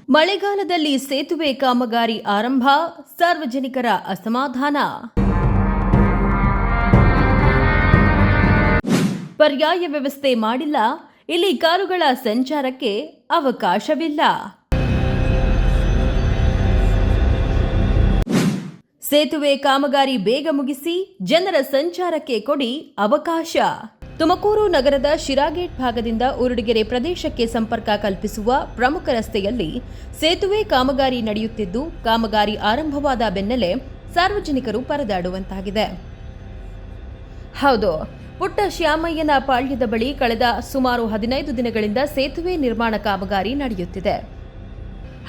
ಮಳೆಗಾಲದಲ್ಲಿ ಸೇತುವೆ ಕಾಮಗಾರಿ ಆರಂಭ, ಸಾರ್ವಜನಿಕರ ಅಸಮಾಧಾನ. ಪರ್ಯಾಯ ವ್ಯವಸ್ಥೆ ಮಾಡಿಲ್ಲ, ಇಲ್ಲಿ ಕಾರುಗಳ ಸಂಚಾರಕ್ಕೆ ಅವಕಾಶವಿಲ್ಲ. ಸೇತುವೆ ಕಾಮಗಾರಿ ಬೇಗ ಮುಗಿಸಿ ಜನರ ಸಂಚಾರಕ್ಕೆ ಕೊಡಿ ಅವಕಾಶ. ತುಮಕೂರು ನಗರದ ಶಿರಾಗೇಟ್ ಭಾಗದಿಂದ ಉರುಡಿಗೆರೆ ಪ್ರದೇಶಕ್ಕೆ ಸಂಪರ್ಕ ಕಲ್ಪಿಸುವ ಪ್ರಮುಖ ರಸ್ತೆಯಲ್ಲಿ ಸೇತುವೆ ಕಾಮಗಾರಿ ನಡೆಯುತ್ತಿದ್ದು, ಕಾಮಗಾರಿ ಆರಂಭವಾದ ಬೆನ್ನಲ್ಲೇ ಸಾರ್ವಜನಿಕರು ಪರದಾಡುವಂತಾಗಿದೆ. ಹೌದು, ಪುಟ್ಟ ಶ್ಯಾಮಯ್ಯನ ಪಾಳ್ಯದ ಬಳಿ ಕಳೆದ ಸುಮಾರು 15 ದಿನಗಳಿಂದ ಸೇತುವೆ ನಿರ್ಮಾಣ ಕಾಮಗಾರಿ ನಡೆಯುತ್ತಿದೆ.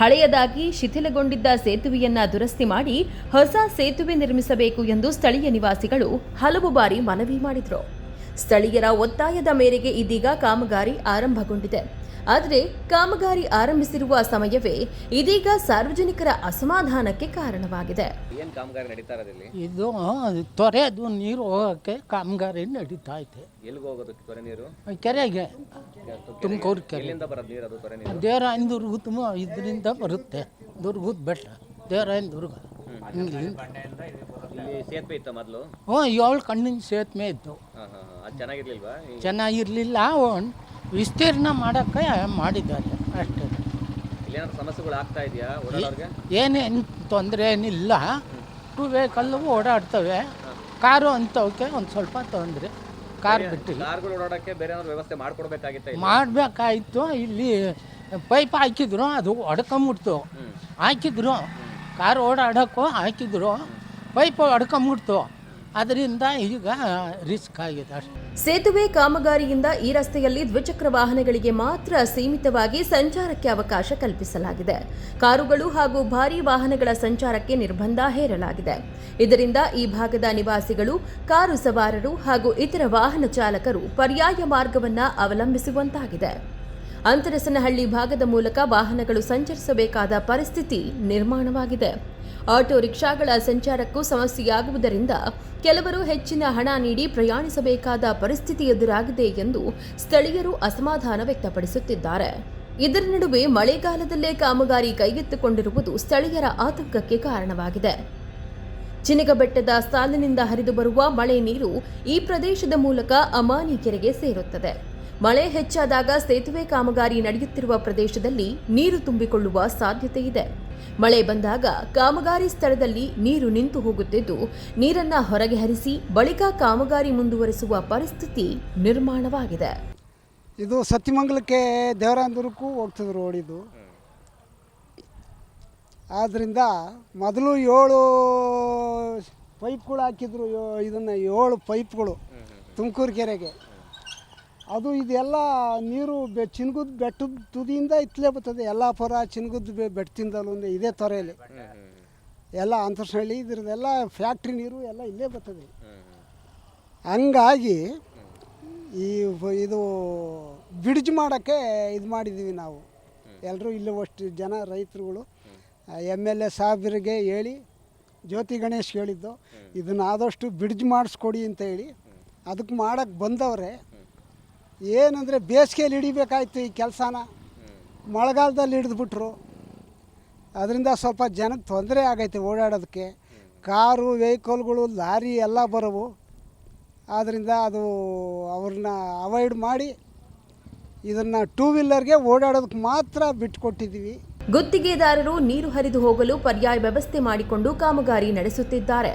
ಹಳೆಯದಾಗಿ ಶಿಥಿಲಗೊಂಡಿದ್ದ ಸೇತುವೆಯನ್ನ ದುರಸ್ತಿ ಮಾಡಿ ಹೊಸ ಸೇತುವೆ ನಿರ್ಮಿಸಬೇಕು ಎಂದು ಸ್ಥಳೀಯ ನಿವಾಸಿಗಳು ಹಲವು ಬಾರಿ ಮನವಿ ಮಾಡಿದರು. ಸ್ಥಳೀಯರ ಒತ್ತಾಯದ ಮೇರೆಗೆ ಇದೀಗ ಕಾಮಗಾರಿ ಆರಂಭಗೊಂಡಿದೆ. ಆದರೆ ಕಾಮಗಾರಿ ಆರಂಭಿಸಿರುವ ಸಮಯವೇ ಇದೀಗ ಸಾರ್ವಜನಿಕರ ಅಸಮಾಧಾನಕ್ಕೆ ಕಾರಣವಾಗಿದೆ. ಏನು ಕಾಮಗಾರಿ ನಡೀತಾ ಇರೋದಿಲ್ಲ? ಇದು ತೊರೆದು ನೀರು ಹೋಗೋಕ್ಕೆ ಕಾಮಗಾರಿ ನಡೀತಾ ಇದೆ. ಎಲ್ಲಿಗೆ ಹೋಗೋದು ತೊರೆ ನೀರು? ಕೆರೆಗೆ, ತುಮಕೂರು ಕೆರೆ. ಎಲ್ಲಿಂದ ಬರೋದು ನೀರು? ಅದು ತೊರೆ ನೀರು ದೇವರಾಯನ ದುರ್ಗ ಇದರಿಂದ ಬರುತ್ತೆ. ದುರ್ಗದ ಬೆಟ್ಟ, ದೇವರಾಯನ ದುರ್ಗ. ಇಲ್ಲಿ ಸೇತುವೆ ಇತ್ತು ಮೊದಲು? 7 ಕಣ್ಣಿನ ಸೇತುವೆ ಇತ್ತು. ಅದು ಚೆನ್ನಾಗಿರ್ಲಿಲ್ವಾ? ಚೆನ್ನಾಗಿರಲಿಲ್ಲ. ವಿಸ್ತೀರ್ಣ ಮಾಡೋಕ್ಕೆ ಮಾಡಿದ್ದಾರೆ ಅಷ್ಟೇ. ಇಲ್ಲೇನಾದ್ರು ಸಮಸ್ಯೆಗಳು ಆಗ್ತಾ ಇದೆಯಾ ಓಡಾಡೋರಿಗೆ? ಏನೇನು ತೊಂದರೆ ಏನಿಲ್ಲ. 2 ವೆಹಿಕಲ್ಲು ಓಡಾಡ್ತವೆ. ಕಾರು ಅಂಥವಕ್ಕೆ ಒಂದು ಸ್ವಲ್ಪ ತೊಂದರೆ. ಕಾರ್ ಬಿಟ್ಟಿಲ್ಲ. ಕಾರ್ಗಳು ಓಡಾಡೋಕ್ಕೆ ಬೇರೆ ಏನಾದ್ರು ವ್ಯವಸ್ಥೆ ಮಾಡ್ಕೊಡ್ಬೇಕಾಗಿತ್ತು? ಮಾಡಬೇಕಾಯಿತು. ಇಲ್ಲಿ ಪೈಪ್ ಹಾಕಿದ್ರು, ಅದು ಹೊಡ್ಕೊಂಬಿಡ್ತು. ಹಾಕಿದ್ರು, ಕಾರ್ ಓಡಾಡೋಕ್ಕೂ ಹಾಕಿದ್ರು, ಪೈಪ್ ಹೊಡ್ಕೊಂಬಿಡ್ತು. ಅದರಿಂದ ಈಗ ರಿಸ್ಕ್ ಆಗಿದೆ ಅಷ್ಟೇ. ಸೇತುವೆ ಕಾಮಗಾರಿಯಿಂದ ಈ ರಸ್ತೆಯಲ್ಲಿ ದ್ವಿಚಕ್ರ ವಾಹನಗಳಿಗೆ ಮಾತ್ರ ಸೀಮಿತವಾಗಿ ಸಂಚಾರಕ್ಕೆ ಅವಕಾಶ ಕಲ್ಪಿಸಲಾಗಿದೆ. ಕಾರುಗಳು ಹಾಗೂ ಭಾರೀ ವಾಹನಗಳ ಸಂಚಾರಕ್ಕೆ ನಿರ್ಬಂಧ ಹೇರಲಾಗಿದೆ. ಇದರಿಂದ ಈ ಭಾಗದ ನಿವಾಸಿಗಳು, ಕಾರು ಸವಾರರು ಹಾಗೂ ಇತರ ವಾಹನ ಚಾಲಕರು ಪರ್ಯಾಯ ಮಾರ್ಗವನ್ನು ಅವಲಂಬಿಸುವಂತಾಗಿದೆ. ಅಂತರಸನಹಳ್ಳಿ ಭಾಗದ ಮೂಲಕ ವಾಹನಗಳು ಸಂಚರಿಸಬೇಕಾದ ಪರಿಸ್ಥಿತಿ ನಿರ್ಮಾಣವಾಗಿದೆ. ಆಟೋ ರಿಕ್ಷಾಗಳ ಸಂಚಾರಕ್ಕೂ ಸಮಸ್ಯೆಯಾಗುವುದರಿಂದ ಕೆಲವರು ಹೆಚ್ಚಿನ ಹಣ ನೀಡಿ ಪ್ರಯಾಣಿಸಬೇಕಾದ ಪರಿಸ್ಥಿತಿ ಎದುರಾಗಿದೆ ಎಂದು ಸ್ಥಳೀಯರು ಅಸಮಾಧಾನ ವ್ಯಕ್ತಪಡಿಸುತ್ತಿದ್ದಾರೆ. ಇದರ ನಡುವೆ ಮಳೆಗಾಲದಲ್ಲೇ ಕಾಮಗಾರಿ ಕೈಗೆತ್ತಿಕೊಂಡಿರುವುದು ಸ್ಥಳೀಯರ ಆತಂಕಕ್ಕೆ ಕಾರಣವಾಗಿದೆ. ಚಿನಗಬೆಟ್ಟದ ಸಾಲಿನಿಂದ ಹರಿದು ಬರುವ ಮಳೆ ನೀರು ಈ ಪ್ರದೇಶದ ಮೂಲಕ ಅಮಾನಿ ಕೆರೆಗೆ ಸೇರುತ್ತದೆ. ಮಳೆ ಹೆಚ್ಚಾದಾಗ ಸೇತುವೆ ಕಾಮಗಾರಿ ನಡೆಯುತ್ತಿರುವ ಪ್ರದೇಶದಲ್ಲಿ ನೀರು ತುಂಬಿಕೊಳ್ಳುವ ಸಾಧ್ಯತೆ ಇದೆ. ಮಳೆ ಬಂದಾಗ ಕಾಮಗಾರಿ ಸ್ಥಳದಲ್ಲಿ ನೀರು ನಿಂತು ಹೋಗುತ್ತಿದ್ದು, ನೀರನ್ನ ಹೊರಗೆ ಹರಿಸಿ ಬಳಿಕ ಕಾಮಗಾರಿ ಮುಂದುವರಿಸುವ ಪರಿಸ್ಥಿತಿ ನಿರ್ಮಾಣವಾಗಿದೆ. ಇದು ಸತ್ಯಮಂಗಲಕ್ಕೆ ದೇವರಾಯನದುರ್ಗಕ್ಕೂ ಹೋಗ್ತದೆ ರೋಡ್ ಇದು. ಆದ್ದರಿಂದ ಮೊದಲು 7 ಪೈಪ್ಗಳು ಹಾಕಿದ್ರು. ಇದನ್ನು 7 ಪೈಪ್ಗಳು ತುಮಕೂರು ಕೆರೆಗೆ. ಅದು ಇದೆಲ್ಲ ನೀರು ಚಿನ್ಗುದ್ ಬೆಟ್ಟದ ತುದಿಯಿಂದ ಇತ್ತಲೇ ಬರ್ತದೆ. ಯಲ್ಲಾಪುರ ಚಿನ್ಗುದ್ ಬೆಟ್ಟದಿಂದಲೂ ಇದೇ ತೊರೆಯಲ್ಲಿ ಎಲ್ಲ ಅಂತರಸನಹಳ್ಳಿ ಇದ್ರದ್ದೆಲ್ಲ ಫ್ಯಾಕ್ಟ್ರಿ ನೀರು ಎಲ್ಲ ಇಲ್ಲೇ ಬರ್ತದೆ. ಹಂಗಾಗಿ ಇದು ಬ್ರಿಡ್ಜ್ ಮಾಡೋಕ್ಕೆ ಇದು ಮಾಡಿದ್ದೀವಿ ನಾವು ಎಲ್ಲರೂ. ಇಲ್ಲಿ ಅಷ್ಟು ಜನ ರೈತರುಗಳು MLA ಸಾಹೇಬರಿಗೆ ಹೇಳಿ, ಜ್ಯೋತಿ ಗಣೇಶ್ ಹೇಳಿದ್ದು, ಇದನ್ನು ಆದಷ್ಟು ಬ್ರಿಡ್ಜ್ ಮಾಡಿಸ್ಕೊಡಿ ಅಂತ ಹೇಳಿ ಅದಕ್ಕೆ ಮಾಡೋಕ್ಕೆ ಬಂದವ್ರೆ. ಏನಂದರೆ ಬೇಸಿಗೆಯಲ್ಲಿ ಹಿಡಿಬೇಕಾಯ್ತು ಈ ಕೆಲಸನ, ಮಳೆಗಾಲದಲ್ಲಿ ಹಿಡಿದ್ಬಿಟ್ರು. ಅದರಿಂದ ಸ್ವಲ್ಪ ಜನಕ್ಕೆ ತೊಂದರೆ ಆಗೈತೆ ಓಡಾಡೋದಕ್ಕೆ. ಕಾರು, ವೆಹಿಕಲ್ಗಳು, ಲಾರಿ ಎಲ್ಲ ಬರೋವು. ಆದ್ದರಿಂದ ಅದು ಅವ್ರನ್ನ ಅವಾಯ್ಡ್ ಮಾಡಿ ಇದನ್ನು 2 ವೀಲರ್ಗೆ ಓಡಾಡೋದಕ್ಕೆ ಮಾತ್ರ ಬಿಟ್ಟುಕೊಟ್ಟಿದ್ದೀವಿ. ಗುತ್ತಿಗೆದಾರರು ನೀರು ಹರಿದು ಹೋಗಲು ಪರ್ಯಾಯ ವ್ಯವಸ್ಥೆ ಮಾಡಿಕೊಂಡು ಕಾಮಗಾರಿ ನಡೆಸುತ್ತಿದ್ದಾರೆ.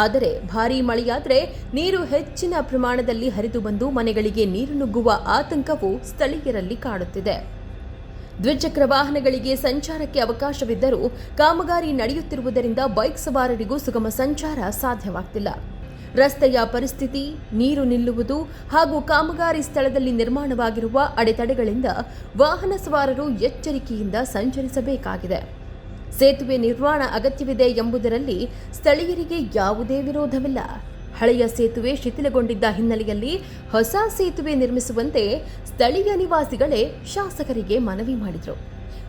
ಆದರೆ ಭಾರೀ ಮಳೆಯಾದರೆ ನೀರು ಹೆಚ್ಚಿನ ಪ್ರಮಾಣದಲ್ಲಿ ಹರಿದು ಬಂದು ಮನೆಗಳಿಗೆ ನೀರು ನುಗ್ಗುವ ಆತಂಕವು ಸ್ಥಳೀಯರಲ್ಲಿ ಕಾಡುತ್ತಿದೆ. ದ್ವಿಚಕ್ರ ವಾಹನಗಳಿಗೆ ಸಂಚಾರಕ್ಕೆ ಅವಕಾಶವಿದ್ದರೂ ಕಾಮಗಾರಿ ನಡೆಯುತ್ತಿರುವುದರಿಂದ ಬೈಕ್ ಸವಾರರಿಗೂ ಸುಗಮ ಸಂಚಾರ ಸಾಧ್ಯವಾಗ್ತಿಲ್ಲ. ರಸ್ತೆಯ ಪರಿಸ್ಥಿತಿ, ನೀರು ನಿಲ್ಲುವುದು ಹಾಗೂ ಕಾಮಗಾರಿ ಸ್ಥಳದಲ್ಲಿ ನಿರ್ಮಾಣವಾಗಿರುವ ಅಡೆತಡೆಗಳಿಂದ ವಾಹನ ಸವಾರರು ಎಚ್ಚರಿಕೆಯಿಂದ ಸಂಚರಿಸಬೇಕಾಗಿದೆ. ಸೇತುವೆ ನಿರ್ಮಾಣ ಅಗತ್ಯವಿದೆ ಎಂಬುದರಲ್ಲಿ ಸ್ಥಳೀಯರಿಗೆ ಯಾವುದೇ ವಿರೋಧವಿಲ್ಲ. ಹಳೆಯ ಸೇತುವೆ ಶಿಥಿಲಗೊಂಡಿದ್ದ ಹಿನ್ನೆಲೆಯಲ್ಲಿ ಹೊಸ ಸೇತುವೆ ನಿರ್ಮಿಸುವಂತೆ ಸ್ಥಳೀಯ ನಿವಾಸಿಗಳೇ ಶಾಸಕರಿಗೆ ಮನವಿ ಮಾಡಿದರು.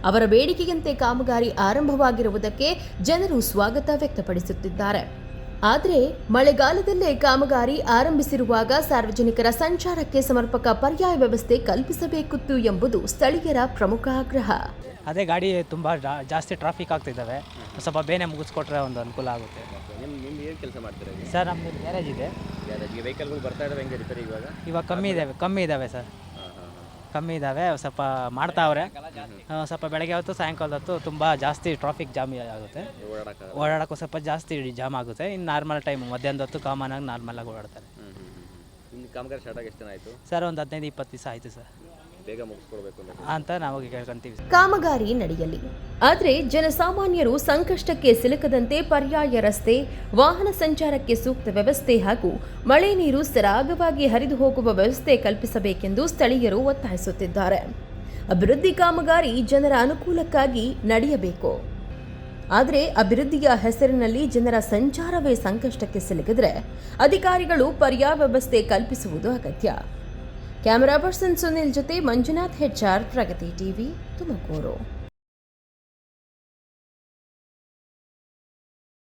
ಅವರ ಬೇಡಿಕೆಯಂತೆ ಕಾಮಗಾರಿ ಆರಂಭವಾಗಿರುವುದಕ್ಕೆ ಜನರು ಸ್ವಾಗತ ವ್ಯಕ್ತಪಡಿಸುತ್ತಿದ್ದಾರೆ. ಆದರೆ ಮಳೆಗಾಲದಲ್ಲೇ ಕಾಮಗಾರಿ ಆರಂಭಿಸಿರುವಾಗ ಸಾರ್ವಜನಿಕರ ಸಂಚಾರಕ್ಕೆ ಸಮರ್ಪಕ ಪರ್ಯಾಯ ವ್ಯವಸ್ಥೆ ಕಲ್ಪಿಸಬೇಕಿತ್ತು ಎಂಬುದು ಸ್ಥಳೀಯರ ಪ್ರಮುಖ ಆಗ್ರಹ. ಅದೇ ಗಾಡಿ ತುಂಬ ಜಾಸ್ತಿ ಟ್ರಾಫಿಕ್ ಆಗ್ತಿದ್ದಾವೆ, ಸ್ವಲ್ಪ ಬೇನೆ ಮುಗಿಸ್ಕೊಟ್ರೆ ಒಂದು ಅನುಕೂಲ ಆಗುತ್ತೆ. ನಿಮ್ದು ಏನು ಕೆಲಸ ಮಾಡ್ತೀರಾ ಇಲ್ಲಿ? ಸರ್ ನಮ್ಮದು ಗ್ಯಾರೇಜ್ ಇದೆ. ಗ್ಯಾರೇಜ್ಗೆ ವೆಹಿಕಲ್ಗಳು ಬರ್ತಾ ಇದಾವೆ ಹೆಂಗೆ ರಿಪೇರಿ ಇವಾಗ ಕಮ್ಮಿ ಇದ್ದಾವೆ ಸರ್, ಕಮ್ಮಿ ಇದ್ದಾವೆ. ಸ್ವಲ್ಪ ಮಾಡ್ತಾವ್ರೆ. ಸ್ವಲ್ಪ ಬೆಳಗ್ಗೆ ಹೊತ್ತು ಸಾಯಂಕಾಲದ ಹೊತ್ತು ತುಂಬ ಜಾಸ್ತಿ ಟ್ರಾಫಿಕ್ ಜಾಮ್ ಆಗುತ್ತೆ, ಓಡಾಡೋಕ್ಕೂ ಸ್ವಲ್ಪ ಜಾಸ್ತಿ ಜಾಮ್ ಆಗುತ್ತೆ. ಇನ್ನು ನಾರ್ಮಲ್ ಟೈಮ್ ಮಧ್ಯಾಹ್ನದ ಹೊತ್ತು ಕಾಮನಾಗಿ ನಾರ್ಮಲಾಗಿ ಓಡಾಡ್ತಾರೆ. ನಿಮ್ದು ಕಾಮಗಾರಿ ಸ್ಟಾರ್ಟ್ ಆಗಿ ಎಷ್ಟು ದಿನ ಆಯಿತು? ಸರ್ ಒಂದು 15-20 ದಿವಸ ಆಯಿತು ಸರ್, ಬೇಗ ಮುಗಿಸ್ಕೊಡ್ಬೇಕು ಅಂತ ನಾವು ಕೇಳ್ಕೊಂತೀವಿ. ಕಾಮಗಾರಿ ನಡೆಯಲಿ, ಆದರೆ ಜನಸಾಮಾನ್ಯರು ಸಂಕಷ್ಟಕ್ಕೆ ಸಿಲುಕದಂತೆ ಪರ್ಯಾಯ ರಸ್ತೆ, ವಾಹನ ಸಂಚಾರಕ್ಕೆ ಸೂಕ್ತ ವ್ಯವಸ್ಥೆ ಹಾಗೂ ಮಳೆ ನೀರು ಸರಾಗವಾಗಿ ಹರಿದು ಹೋಗುವ ವ್ಯವಸ್ಥೆ ಕಲ್ಪಿಸಬೇಕೆಂದು ಸ್ಥಳೀಯರು ಒತ್ತಾಯಿಸುತ್ತಿದ್ದಾರೆ. ಅಭಿವೃದ್ಧಿ ಕಾಮಗಾರಿ ಜನರ ಅನುಕೂಲಕ್ಕಾಗಿ ನಡೆಯಬೇಕು, ಆದರೆ ಅಭಿವೃದ್ಧಿಯ ಹೆಸರಿನಲ್ಲಿ ಜನರ ಸಂಚಾರವೇ ಸಂಕಷ್ಟಕ್ಕೆ ಸಿಲುಕಿದರೆ ಅಧಿಕಾರಿಗಳು ಪರ್ಯಾಯ ವ್ಯವಸ್ಥೆ ಕಲ್ಪಿಸುವುದು ಅಗತ್ಯ. ಕ್ಯಾಮರಾ ಪರ್ಸನ್ ಸುನಿಲ್ ಜೊತೆ ಮಂಜುನಾಥ್ HR, ಪ್ರಗತಿ ಟಿವಿ, ತುಮಕೂರು.